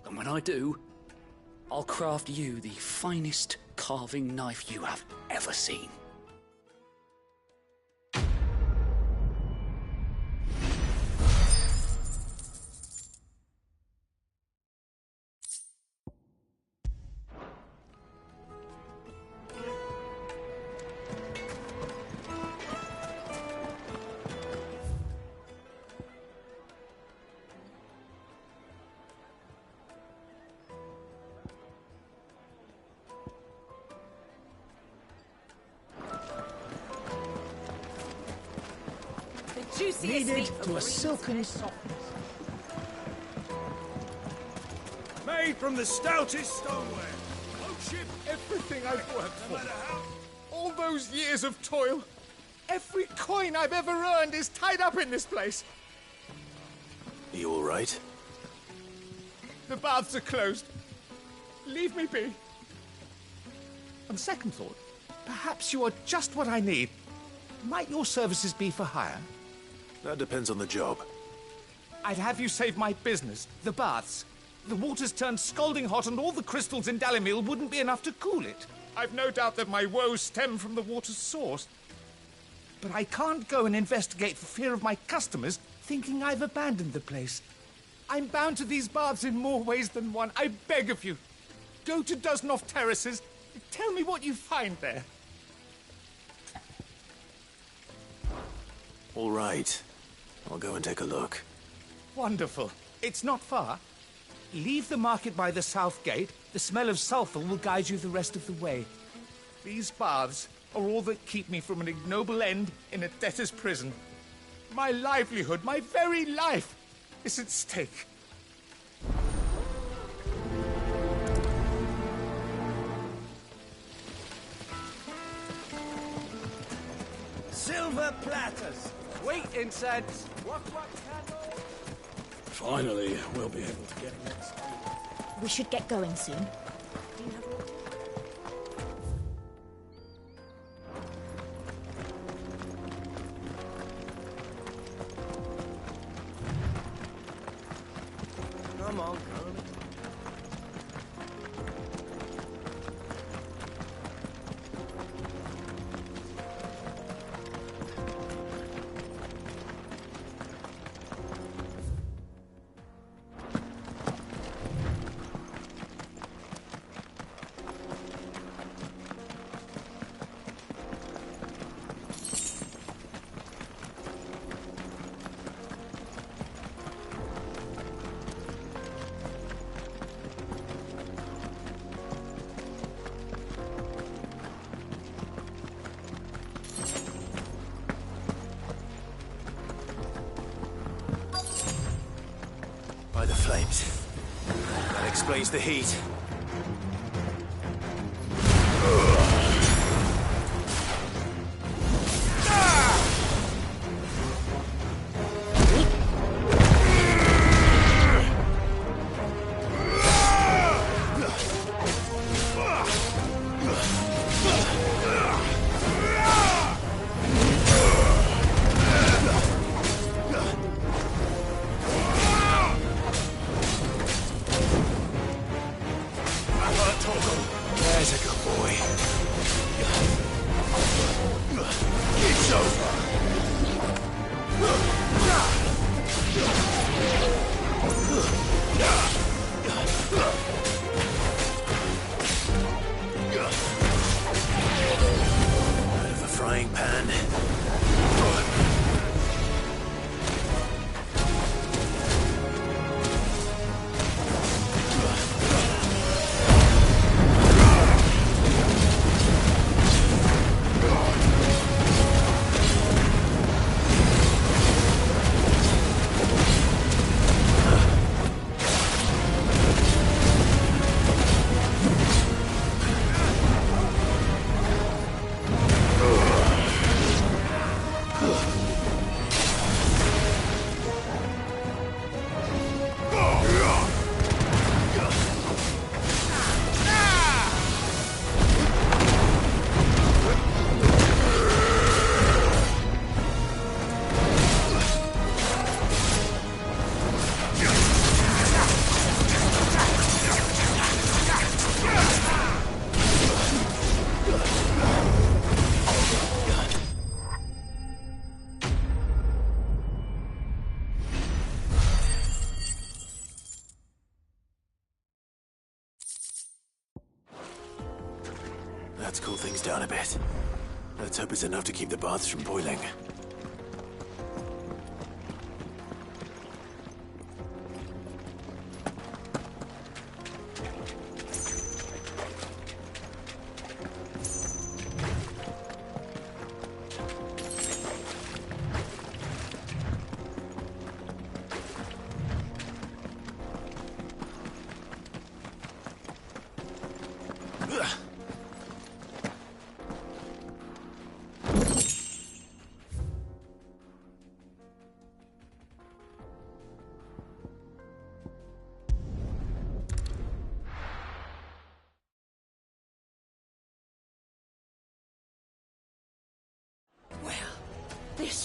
And when I do, I'll craft you the finest carving knife you have ever seen. Kneaded to a silken softness. Made from the stoutest stoneware. Ship everything I've worked for. All those years of toil. Every coin I've ever earned is tied up in this place. You all right? The baths are closed. Leave me be. On second thought, perhaps you are just what I need. Might your services be for hire? That depends on the job. I'd have you save my business, the baths. The water's turned scalding hot and all the crystals in Dalimil wouldn't be enough to cool it. I've no doubt that my woes stem from the water's source. But I can't go and investigate for fear of my customers thinking I've abandoned the place. I'm bound to these baths in more ways than one. I beg of you. Go to Dusnoff Terraces. Tell me what you find there. All right. I'll go and take a look. Wonderful. It's not far. Leave the market by the south gate. The smell of sulfur will guide you the rest of the way. These baths are all that keep me from an ignoble end in a debtor's prison. My livelihood, my very life, is at stake. Silver platters. Wait, incense. What candle? Finally, we'll be able to get next. We should get going soon. Come on, come. By the flames. That explains the heat. There's a good boy. It's over. Out of the frying pan. Let's cool things down a bit. Let's hope it's enough to keep the baths from boiling.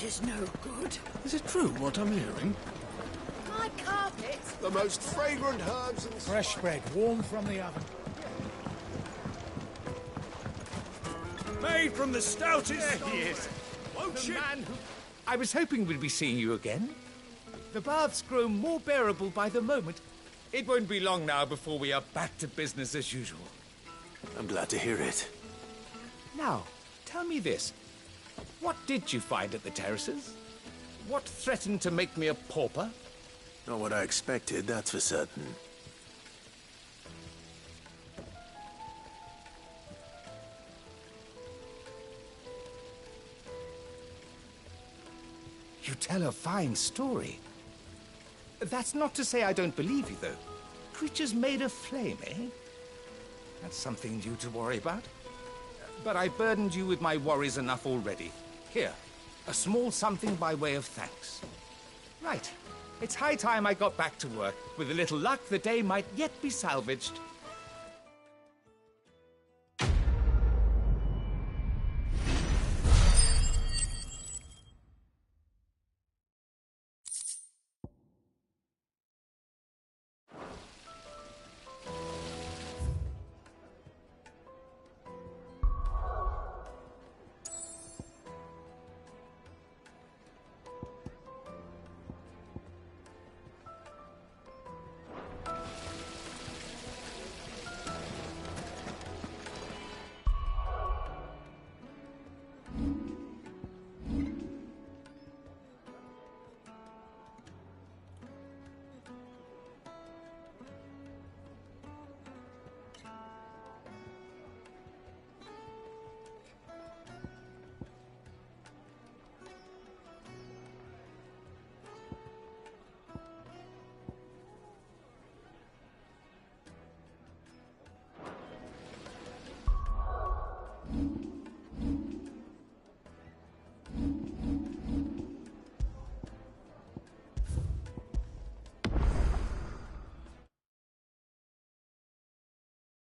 This is no good. Is it true what I'm hearing? My carpet! The most fragrant herbs and fresh bread, warm from the oven. Made from the stoutest. There he is. The man who... I was hoping we'd be seeing you again. The baths grow more bearable by the moment. It won't be long now before we are back to business as usual. I'm glad to hear it. Now, tell me this. What did you find at the terraces? What threatened to make me a pauper? Not what I expected, that's for certain. You tell a fine story. That's not to say I don't believe you, though. Creatures made of flame, eh? That's something new to worry about. But I burdened you with my worries enough already. Here, a small something by way of thanks. Right. It's high time I got back to work. With a little luck, the day might yet be salvaged.